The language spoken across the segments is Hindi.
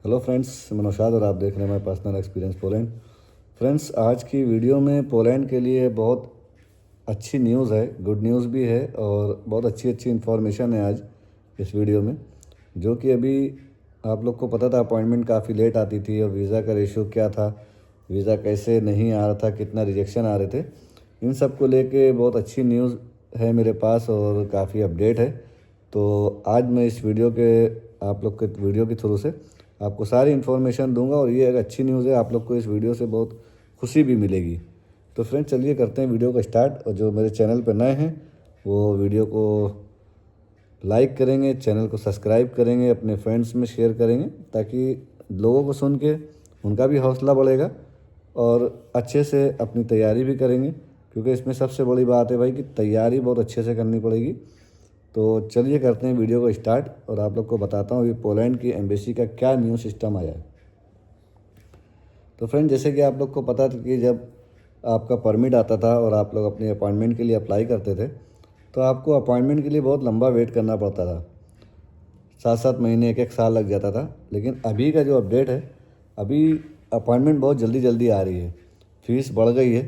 हेलो फ्रेंड्स, मैं नौशाद और आप देख रहे हैं my personal experience Poland. Friends, आज की वीडियो में पोलैंड के लिए बहुत अच्छी न्यूज़ है, गुड न्यूज़ भी है और बहुत अच्छी अच्छी इन्फॉर्मेशन है आज इस वीडियो में। जो कि अभी आप लोग को पता था अपॉइंटमेंट काफ़ी लेट आती थी और वीज़ा का रेशो क्या था, वीज़ा कैसे नहीं आ रहा था, कितना रिजेक्शन आ रहे थे। इन सब को लेके बहुत अच्छी न्यूज़ है मेरे पास और काफ़ी अपडेट है। तो आज मैं इस वीडियो के आप लोग के वीडियो के थ्रू से आपको सारी इन्फॉर्मेशन दूंगा और ये एक अच्छी न्यूज़ है। आप लोग को इस वीडियो से बहुत खुशी भी मिलेगी। तो फ्रेंड्स, चलिए करते हैं वीडियो को स्टार्ट। और जो मेरे चैनल पर नए हैं वो वीडियो को लाइक करेंगे, चैनल को सब्सक्राइब करेंगे, अपने फ्रेंड्स में शेयर करेंगे ताकि लोगों को सुन के उनका भी हौसला बढ़ेगा और अच्छे से अपनी तैयारी भी करेंगे। क्योंकि इसमें सबसे बड़ी बात है भाई कि तैयारी बहुत अच्छे से करनी पड़ेगी। तो चलिए करते हैं वीडियो को स्टार्ट और आप लोग को बताता हूँ अभी पोलैंड की एम्बेसी का क्या न्यू सिस्टम आया है। तो फ्रेंड, जैसे कि आप लोग को पता था कि जब आपका परमिट आता था और आप लोग अपनी अपॉइंटमेंट के लिए अप्लाई करते थे तो आपको अपॉइंटमेंट के लिए बहुत लंबा वेट करना पड़ता था। 7-7 महीने, एक एक साल लग जाता था। लेकिन अभी का जो अपडेट है, अभी अपॉइंटमेंट बहुत जल्दी जल्दी आ रही है। फ़ीस बढ़ गई है।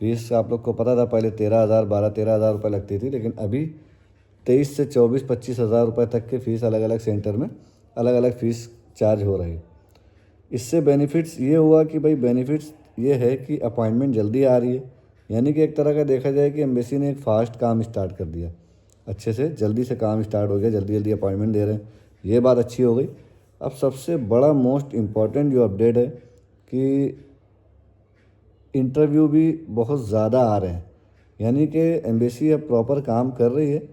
फ़ीस आप लोग को पता था पहले 13,000, 12-13,000 रुपये लगती थी, लेकिन अभी 23 से 24-25 हज़ार रुपये तक की फ़ीस अलग अलग सेंटर में अलग अलग फ़ीस चार्ज हो रही है। इससे बेनिफिट्स ये हुआ कि भाई बेनिफिट्स ये है कि अपॉइंटमेंट जल्दी आ रही है। यानी कि एक तरह का देखा जाए कि एम्बेसी ने एक फ़ास्ट काम स्टार्ट कर दिया, अच्छे से जल्दी से काम स्टार्ट हो गया, जल्दी जल्दी अपॉइंटमेंट दे रहे हैं। ये बात अच्छी हो गई। अब सबसे बड़ा मोस्ट इम्पॉर्टेंट जो अपडेट है कि इंटरव्यू भी बहुत ज़्यादा आ रहे हैं। यानी कि एम्बेसी अब प्रॉपर काम कर रही है,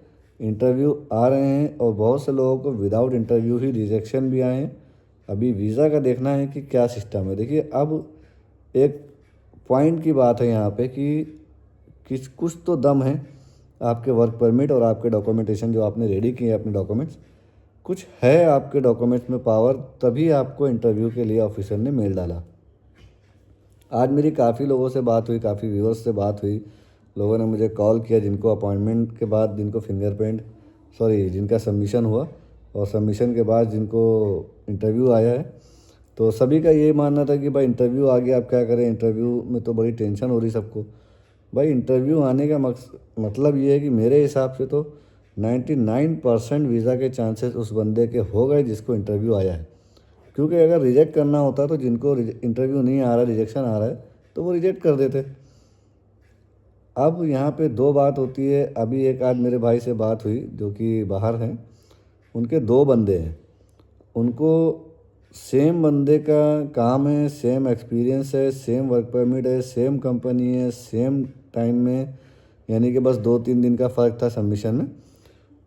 इंटरव्यू आ रहे हैं और बहुत से लोगों को विदाउट इंटरव्यू ही रिजेक्शन भी आए हैं। अभी वीज़ा का देखना है कि क्या सिस्टम है। देखिए, अब एक पॉइंट की बात है यहाँ पे कि कुछ तो दम है आपके वर्क परमिट और आपके डॉक्यूमेंटेशन जो आपने रेडी किए अपने डॉक्यूमेंट्स, कुछ है आपके डॉक्यूमेंट्स में पावर, तभी आपको इंटरव्यू के लिए ऑफिसर ने मेल डाला। आज मेरी काफ़ी लोगों से बात हुई, काफ़ी व्यूअर्स से बात हुई। लोगों ने मुझे कॉल किया जिनको अपॉइंटमेंट के बाद, जिनको जिनका सबमिशन हुआ और सबमिशन के बाद जिनको इंटरव्यू आया है। तो सभी का ये मानना था कि भाई इंटरव्यू आ गया, अब क्या करें, इंटरव्यू में तो बड़ी टेंशन हो रही सबको। भाई इंटरव्यू आने का मतलब ये है कि मेरे हिसाब से तो 99% वीज़ा के चांसेस उस बंदे के हो गए जिसको इंटरव्यू आया है। क्योंकि अगर रिजेक्ट करना होता तो जिनको इंटरव्यू नहीं आ रहा, रिजेक्शन आ रहा है, तो वो रिजेक्ट कर देते। अब यहाँ पे दो बात होती है। अभी एक आज मेरे भाई से बात हुई जो कि बाहर हैं, उनके दो बंदे हैं, उनको सेम बंदे का काम है, सेम एक्सपीरियंस है, सेम वर्क परमिट है, सेम कंपनी है, सेम टाइम में, यानी कि बस 2-3 दिन का फ़र्क था सबमिशन में।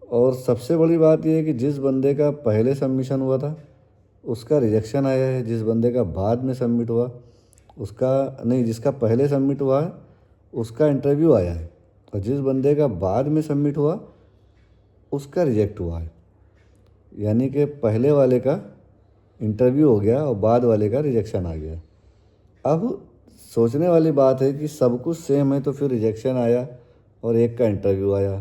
और सबसे बड़ी बात यह है कि जिस बंदे का पहले सबमिशन हुआ था उसका रिजेक्शन आया है, जिस बंदे का बाद में सबमिट हुआ उसका नहीं, जिसका पहले सबमिट हुआ है उसका इंटरव्यू आया है, और जिस बंदे का बाद में सबमिट हुआ उसका रिजेक्ट हुआ है। यानी कि पहले वाले का इंटरव्यू हो गया और बाद वाले का रिजेक्शन आ गया। अब सोचने वाली बात है कि सब कुछ सेम है तो फिर रिजेक्शन आया और एक का इंटरव्यू आया।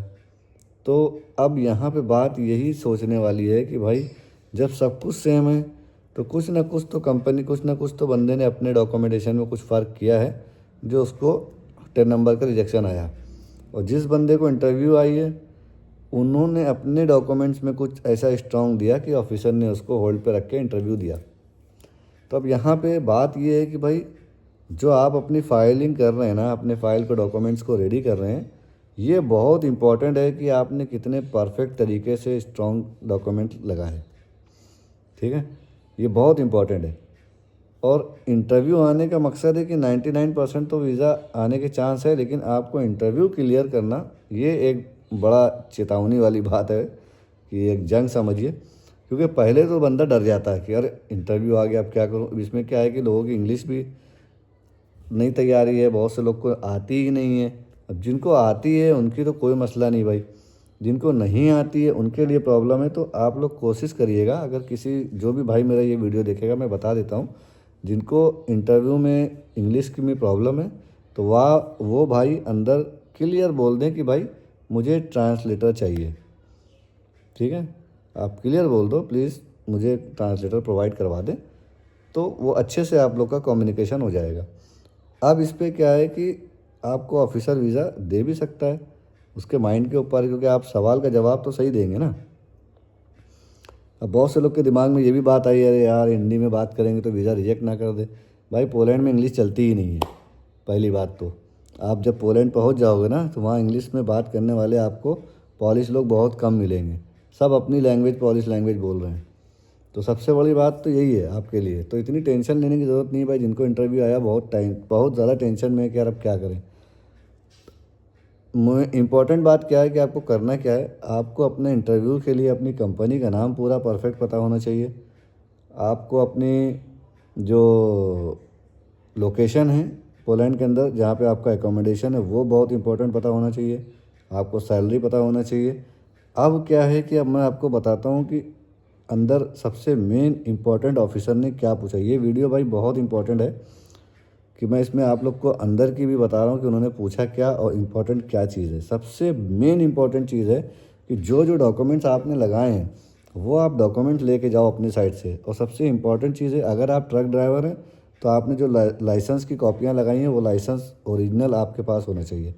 तो अब यहाँ पे बात यही सोचने वाली है कि भाई जब सब कुछ सेम है तो कुछ ना कुछ तो कंपनी, कुछ ना कुछ तो बंदे ने अपने डॉक्यूमेंटेशन में कुछ फ़र्क किया है जो उसको 10 नंबर का रिजेक्शन आया। और जिस बंदे को इंटरव्यू आई है उन्होंने अपने डॉक्यूमेंट्स में कुछ ऐसा स्ट्रॉन्ग दिया कि ऑफिसर ने उसको होल्ड पे रख के इंटरव्यू दिया। तो अब यहाँ पे बात ये है कि भाई जो आप अपनी फाइलिंग कर रहे हैं ना, अपने फाइल को, डॉक्यूमेंट्स को रेडी कर रहे हैं, ये बहुत इंपॉर्टेंट है कि आपने कितने परफेक्ट तरीके से स्ट्रॉन्ग डॉक्यूमेंट लगाए। ठीक है, ये बहुत इंपॉर्टेंट है। और इंटरव्यू आने का मकसद है कि 99% तो वीज़ा आने के चांस है, लेकिन आपको इंटरव्यू क्लियर करना ये एक बड़ा चेतावनी वाली बात है कि एक जंग समझिए। क्योंकि पहले तो बंदा डर जाता है कि अरे इंटरव्यू आ गया, अब क्या करूँ। इसमें क्या है कि लोगों की इंग्लिश भी नहीं तैयारी है, बहुत से लोग को आती ही नहीं है। अब जिनको आती है उनकी तो कोई मसला नहीं भाई, जिनको नहीं आती है उनके लिए प्रॉब्लम है। तो आप लोग कोशिश करिएगा, अगर किसी जो भी भाई मेरा ये वीडियो देखेगा, मैं बता देता हूँ, जिनको इंटरव्यू में इंग्लिश की भी प्रॉब्लम है तो वो भाई अंदर क्लियर बोल दें कि भाई मुझे ट्रांसलेटर चाहिए। ठीक है, आप क्लियर बोल दो, प्लीज़ मुझे ट्रांसलेटर प्रोवाइड करवा दें। तो वो अच्छे से आप लोग का कम्युनिकेशन हो जाएगा। अब इस पे क्या है कि आपको ऑफिसर वीज़ा दे भी सकता है, उसके माइंड के ऊपर, क्योंकि आप सवाल का जवाब तो सही देंगे ना। अब बहुत से लोग के दिमाग में ये भी बात आई, अरे यार हिंदी में बात करेंगे तो वीज़ा रिजेक्ट ना कर दे। भाई पोलैंड में इंग्लिश चलती ही नहीं है। पहली बात तो आप जब पोलैंड पहुंच जाओगे ना, तो वहाँ इंग्लिश में बात करने वाले आपको पॉलिश लोग बहुत कम मिलेंगे। सब अपनी लैंग्वेज, पॉलिश लैंग्वेज बोल रहे हैं। तो सबसे बड़ी बात तो यही है आपके लिए। तो इतनी टेंशन लेने की ज़रूरत नहीं है भाई। जिनको इंटरव्यू आया बहुत ज़्यादा टेंशन में है कि यार अब क्या करें। इम्पॉर्टेंट बात क्या है कि आपको करना क्या है, आपको अपने इंटरव्यू के लिए अपनी कंपनी का नाम पूरा परफेक्ट पता होना चाहिए। आपको अपनी जो लोकेशन है पोलैंड के अंदर, जहाँ पे आपका एकोमोडेशन है, वो बहुत इंपॉर्टेंट पता होना चाहिए। आपको सैलरी पता होना चाहिए। अब क्या है कि अब मैं आपको बताता हूँ कि अंदर सबसे मेन इम्पॉर्टेंट ऑफिसर ने क्या पूछा। ये वीडियो भाई बहुत इंपॉर्टेंट है कि मैं इसमें आप लोग को अंदर की भी बता रहा हूँ कि उन्होंने पूछा क्या और इम्पोर्टेंट क्या चीज़ है। सबसे मेन इम्पॉर्टेंट चीज़ है कि जो जो डॉक्यूमेंट्स आपने लगाए हैं वो आप डॉक्यूमेंट लेके जाओ अपनी साइड से। और सबसे इम्पॉर्टेंट चीज़ है, अगर आप ट्रक ड्राइवर हैं तो आपने जो लाइसेंस की कॉपियाँ लगाई हैं वो लाइसेंस ओरिजिनल आपके पास होना चाहिए।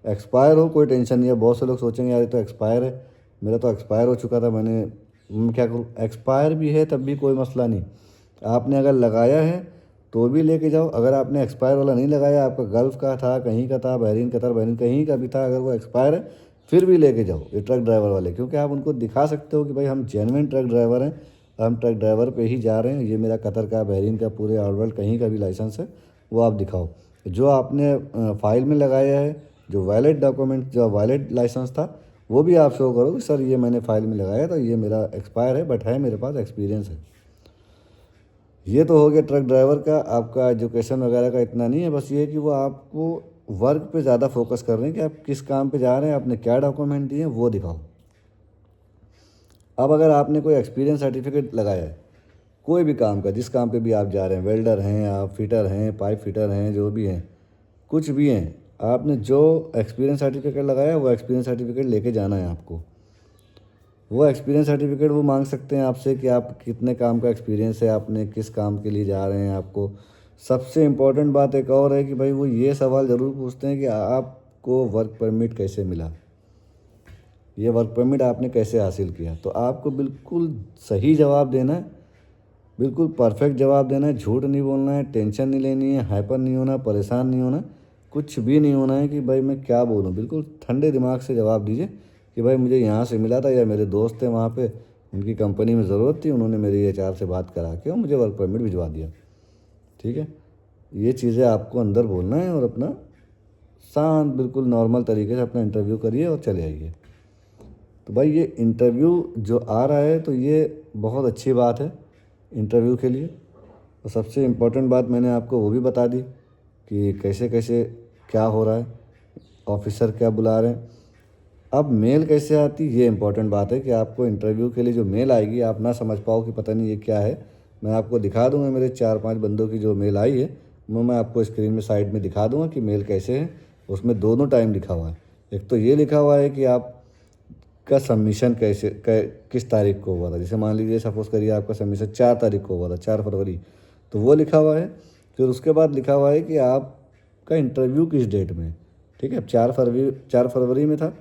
एक्सपायर हो कोई टेंशन नहीं है। बहुत से लोग सोचेंगे यार ये तो एक्सपायर है, मेरा तो एक्सपायर हो चुका था, मैं क्या करूँ। एक्सपायर भी है तब भी कोई मसला नहीं। आपने अगर लगाया है तो भी लेके जाओ। अगर आपने एक्सपायर वाला नहीं लगाया, आपका गल्फ़ का था, कहीं का था, बहरीन, कतर, बहरीन, कहीं का भी था, अगर वो एक्सपायर है फिर भी लेके जाओ ये ट्रक ड्राइवर वाले। क्योंकि आप उनको दिखा सकते हो कि भाई हम जेन्युइन ट्रक ड्राइवर हैं, हम ट्रक ड्राइवर पे ही जा रहे हैं, ये मेरा कतर का, बहरीन का, पूरे ऑल वर्ल्ड कहीं का भी लाइसेंस है वो आप दिखाओ। जो आपने फाइल में लगाया है, जो वैलिड डॉक्यूमेंट, जो वैलिड लाइसेंस था, वो भी आप शो करो कि सर ये मैंने फाइल में लगाया था, ये मेरा एक्सपायर है बट है मेरे पास एक्सपीरियंस है। ये तो हो गया ट्रक ड्राइवर का। आपका एजुकेशन वगैरह का इतना नहीं है, बस ये है कि वो आपको वर्क पे ज़्यादा फोकस कर रहे हैं कि आप किस काम पे जा रहे हैं, आपने क्या डॉक्यूमेंट दिए हैं वो दिखाओ। अब अगर आपने कोई एक्सपीरियंस सर्टिफिकेट लगाया है कोई भी काम का, जिस काम पे भी आप जा रहे हैं, वेल्डर हैं आप, फिटर हैं, पाइप फिटर हैं, जो भी हैं, कुछ भी हैं, आपने जो एक्सपीरियंस सर्टिफिकेट लगाया है वो एक्सपीरियंस सर्टिफिकेट लेके जाना है आपको। वो एक्सपीरियंस सर्टिफिकेट वो मांग सकते हैं आपसे कि आप कितने काम का एक्सपीरियंस है, आपने किस काम के लिए जा रहे हैं। आपको सबसे इम्पोर्टेंट बात एक और है कि भाई वो ये सवाल ज़रूर पूछते हैं कि आपको वर्क परमिट कैसे मिला, ये वर्क परमिट आपने कैसे हासिल किया। तो आपको बिल्कुल सही जवाब देना है, बिल्कुल परफेक्ट जवाब देना है, झूठ नहीं बोलना है, टेंशन नहीं लेनी है, हाइपर नहीं होना, परेशान नहीं होना, कुछ भी नहीं होना है कि भाई मैं क्या बोलूँ। बिल्कुल ठंडे दिमाग से जवाब दीजिए कि भाई मुझे यहाँ से मिला था, या मेरे दोस्त थे वहाँ पे, उनकी कंपनी में ज़रूरत थी, उन्होंने मेरी एचआर से बात करा के और मुझे वर्क परमिट भिजवा दिया। ठीक है, ये चीज़ें आपको अंदर बोलना है और अपना शांत बिल्कुल नॉर्मल तरीके से अपना इंटरव्यू करिए और चले आइए। तो भाई ये इंटरव्यू जो आ रहा है तो ये बहुत अच्छी बात है इंटरव्यू के लिए। और सबसे इम्पोर्टेंट बात मैंने आपको वो भी बता दी कि कैसे कैसे क्या हो रहा है, ऑफिसर क्या बुला रहे हैं। अब मेल कैसे आती, ये इंपॉर्टेंट बात है कि आपको इंटरव्यू के लिए जो मेल आएगी आप ना समझ पाओ कि पता नहीं ये क्या है। मैं आपको दिखा दूंगा, मेरे 4-5 बंदों की जो मेल आई है वो मैं आपको स्क्रीन में साइड में दिखा दूंगा कि मेल कैसे है। उसमें दोनों टाइम लिखा हुआ है। एक तो ये लिखा हुआ है कि आपका सबमिशन किस तारीख को हुआ था। जैसे मान लीजिए सपोज़ करिए आपका सबमिशन 4 तारीख को हुआ था, 4 फरवरी, तो वो लिखा हुआ है। फिर उसके बाद लिखा हुआ है कि आपका इंटरव्यू किस डेट में है। ठीक है, 4 फरवरी में था।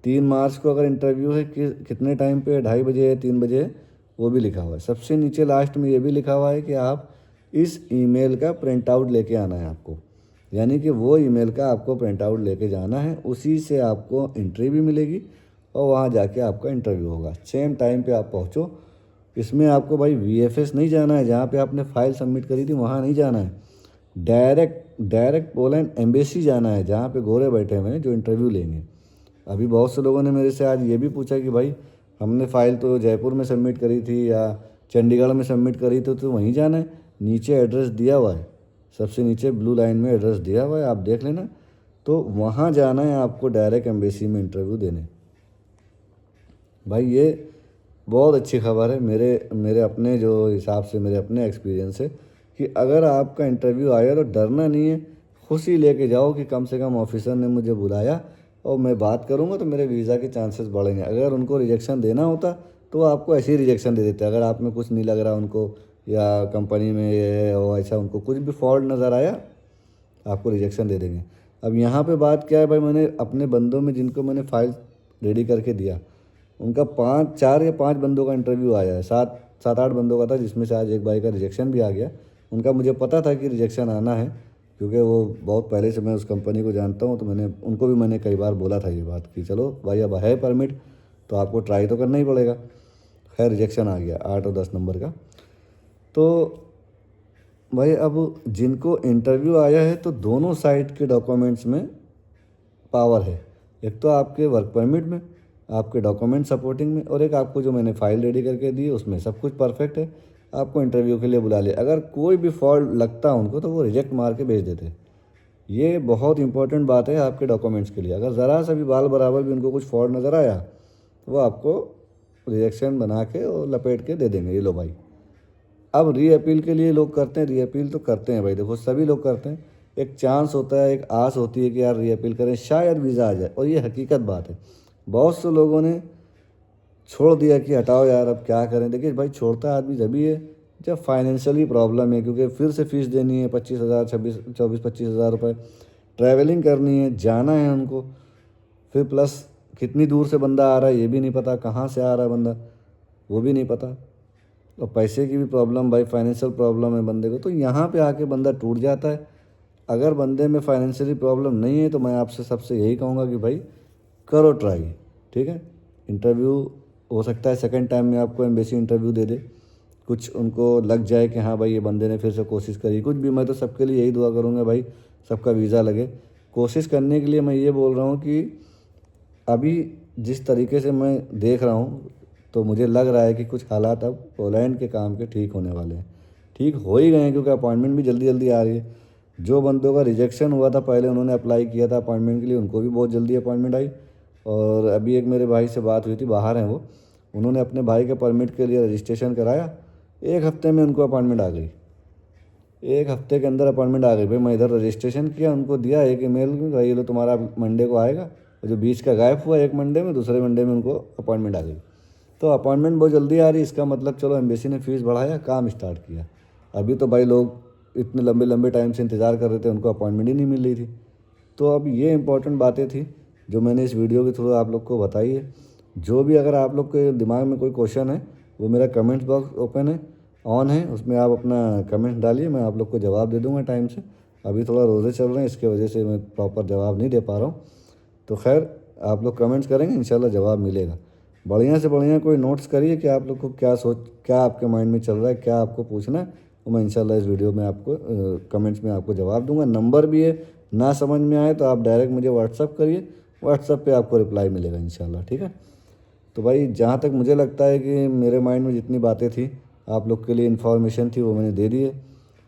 3 मार्च को अगर इंटरव्यू है कि कितने टाइम पे, 2:30 बजे है, 3 बजे है, वो भी लिखा हुआ है। सबसे नीचे लास्ट में ये भी लिखा हुआ है कि आप इस ईमेल का प्रिंट आउट लेके आना है आपको। यानी कि वो ईमेल का आपको प्रिंट आउट लेके जाना है, उसी से आपको एंट्री भी मिलेगी और वहाँ जाके आपका इंटरव्यू होगा। सेम टाइम पे आप पहुँचो। इसमें आपको भाई वीएफएस नहीं जाना है, जहाँ पे आपने फाइल सबमिट करी थी वहाँ नहीं जाना है। डायरेक्ट पोलैंड एम्बेसी जाना है, जहाँ पे गोरे बैठे हुए हैं जो इंटरव्यू लेंगे। अभी बहुत से लोगों ने मेरे से आज ये भी पूछा कि भाई हमने फ़ाइल तो जयपुर में सबमिट करी थी या चंडीगढ़ में सबमिट करी थी, तो वहीं जाना है। नीचे एड्रेस दिया हुआ है, सबसे नीचे ब्लू लाइन में एड्रेस दिया हुआ है, आप देख लेना। तो वहाँ जाना है आपको डायरेक्ट एम्बेसी में इंटरव्यू देने। भाई ये बहुत अच्छी खबर है मेरे अपने जो हिसाब से, मेरे अपने एक्सपीरियंस से, कि अगर आपका इंटरव्यू आया तो डरना नहीं है, खुशी लेके जाओ कि कम से कम ऑफिसर ने मुझे बुलाया और मैं बात करूंगा तो मेरे वीज़ा के चांसेस बढ़ेंगे। अगर उनको रिजेक्शन देना होता तो वो आपको ऐसे ही रिजेक्शन दे देते। अगर आप में कुछ नहीं लग रहा उनको, या कंपनी में ये है और ऐसा उनको कुछ भी फॉल्ट नज़र आया आपको रिजेक्शन दे देंगे। अब यहाँ पे बात क्या है भाई, मैंने अपने बंदों में जिनको मैंने फ़ाइल रेडी करके दिया उनका 4 या 5 बंदों का इंटरव्यू आया है, 7-8 बंदों का था, जिसमें से आज एक भाई का रिजेक्शन भी आ गया। उनका मुझे पता था कि रिजेक्शन आना है, क्योंकि वो बहुत पहले से मैं उस कंपनी को जानता हूँ, तो उनको भी मैंने कई बार बोला था ये बात कि चलो भाई अब है परमिट तो आपको ट्राई तो करना ही पड़ेगा। खैर रिजेक्शन आ गया 8 और 10 नंबर का। तो भाई अब जिनको इंटरव्यू आया है तो दोनों साइड के डॉक्यूमेंट्स में पावर है, एक तो आपके वर्क परमिट में, आपके डॉक्यूमेंट सपोर्टिंग में, और एक आपको जो मैंने फ़ाइल रेडी करके दी उसमें सब कुछ परफेक्ट है। आपको इंटरव्यू के लिए बुला लिया, अगर कोई भी फॉल्ट लगता उनको तो वो रिजेक्ट मार के भेज देते। ये बहुत इंपॉर्टेंट बात है आपके डॉक्यूमेंट्स के लिए। अगर ज़रा सा भी बाल बराबर भी उनको कुछ फॉल्ट नज़र आया तो वो आपको रिजेक्शन बना के और लपेट के दे देंगे, ये लो भाई। अब री अपील के लिए लोग करते हैं, री अपील तो करते हैं भाई, देखो सभी लोग करते हैं। एक चांस होता है, एक आस होती है कि यार री अपील करें शायद वीज़ा आ जाए, और ये हकीकत बात है। बहुत से लोगों ने छोड़ दिया कि हटाओ यार अब क्या करें। देखिए भाई, छोड़ता आदमी जभी है जब फाइनेंशियली प्रॉब्लम है, क्योंकि फिर से फीस देनी है 25,000 24-25,000 रुपये, ट्रैवलिंग करनी है, जाना है उनको, फिर प्लस कितनी दूर से बंदा आ रहा है ये भी नहीं पता, कहाँ से आ रहा है बंदा वो भी नहीं पता, और पैसे की भी प्रॉब्लम, भाई फाइनेंशियल प्रॉब्लम है बंदे को, तो यहाँ पे आके बंदा टूट जाता है। अगर बंदे में फाइनेंशियली प्रॉब्लम नहीं है तो मैं आपसे सबसे यही कहूँगा कि भाई करो ट्राई, ठीक है। इंटरव्यू हो सकता है सेकंड टाइम में आपको एम्बेसी इंटरव्यू दे दे, कुछ उनको लग जाए कि हाँ भाई ये बंदे ने फिर से कोशिश करी, कुछ भी। मैं तो सबके लिए यही दुआ करूँगा भाई सबका वीज़ा लगे। कोशिश करने के लिए मैं ये बोल रहा हूँ कि अभी जिस तरीके से मैं देख रहा हूँ तो मुझे लग रहा है कि कुछ हालात अब पोलैंड के काम के ठीक होने वाले हैं, ठीक हो ही गए हैं, क्योंकि अपॉइंटमेंट भी जल्दी जल्दी आ रही है। जो बंदों का रिजेक्शन हुआ था पहले, उन्होंने अप्लाई किया था अपॉइंटमेंट के लिए, उनको भी बहुत जल्दी अपॉइंटमेंट आई। और अभी एक मेरे भाई से बात हुई थी, बाहर हैं वो, उन्होंने अपने भाई के परमिट के लिए रजिस्ट्रेशन कराया, 1 हफ्ते में उनको अपॉइंटमेंट आ गई। 1 हफ्ते के अंदर अपॉइंटमेंट आ गई भाई। मैं इधर रजिस्ट्रेशन किया, उनको दिया एक ईमेल में, भाई ये लो तुम्हारा मंडे को आएगा, और जो बीच का गायब हुआ एक मंडे में, दूसरे मंडे में उनको अपॉइंटमेंट आ गई। तो अपॉइंटमेंट बहुत जल्दी आ रही, इसका मतलब चलो एम्बेसी ने फीस बढ़ाया, काम स्टार्ट किया। अभी तो भाई लोग इतने लंबे लंबे टाइम से इंतज़ार कर रहे थे, उनको अपॉइंटमेंट ही नहीं मिल रही थी। तो अब ये इंपॉर्टेंट बातें थी जो मैंने इस वीडियो के थ्रू आप लोग को बताई है। जो भी अगर आप लोग के दिमाग में कोई क्वेश्चन है, वो मेरा कमेंट्स बॉक्स ओपन है, ऑन है, उसमें आप अपना कमेंट डालिए, मैं आप लोग को जवाब दे दूंगा टाइम से। अभी थोड़ा रोज़े चल रहे हैं, इसके वजह से मैं प्रॉपर जवाब नहीं दे पा रहा हूँ। तो खैर आप लोग कमेंट्स करेंगे, इंशाल्लाह जवाब मिलेगा। बढ़िया से बढ़िया कोई नोट्स करिए कि आप लोग को क्या आपके माइंड में चल रहा है, क्या आपको पूछना है, तो मैं इंशाल्लाह इस वीडियो में आपको कमेंट्स में आपको जवाब दूंगा। नंबर भी है, ना समझ में आए तो आप डायरेक्ट मुझे व्हाट्सअप करिए, व्हाट्सअप पे आपको रिप्लाई मिलेगा इंशाल्लाह, ठीक है। तो भाई जहाँ तक मुझे लगता है कि मेरे माइंड में जितनी बातें थी आप लोग के लिए इन्फॉर्मेशन थी वो मैंने दे दी है।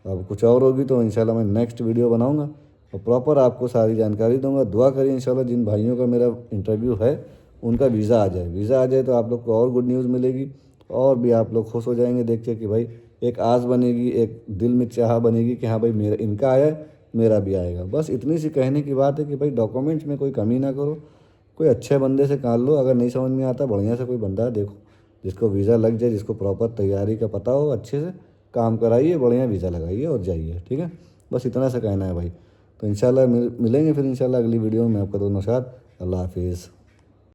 अब कुछ और होगी तो इंशाल्लाह मैं नेक्स्ट वीडियो बनाऊँगा और प्रॉपर आपको सारी जानकारी दूंगा। दुआ करिए इंशाल्लाह जिन भाइयों का मेरा इंटरव्यू है उनका वीज़ा आ जाए। वीज़ा आ जाए तो आप लोग को और गुड न्यूज़ मिलेगी, और भी आप लोग खुश हो जाएंगे देख के कि भाई एक आस बनेगी, एक दिल में चाह बनेगी कि हाँ भाई मेरा इनका आया है, मेरा भी आएगा। बस इतनी सी कहने की बात है कि भाई डॉक्यूमेंट्स में कोई कमी ना करो, कोई अच्छे बंदे से काल लो। अगर नहीं समझ में आता बढ़िया से कोई बंदा देखो जिसको वीज़ा लग जाए, जिसको प्रॉपर तैयारी का पता हो, अच्छे से काम कराइए, बढ़िया वीज़ा लगाइए और जाइए, ठीक है। बस इतना सा कहना है भाई। तो इंशाल्लाह मिलेंगे फिर इंशाल्लाह अगली वीडियो में। आपका दोस्त नौशाद, अल्लाह हाफिज़।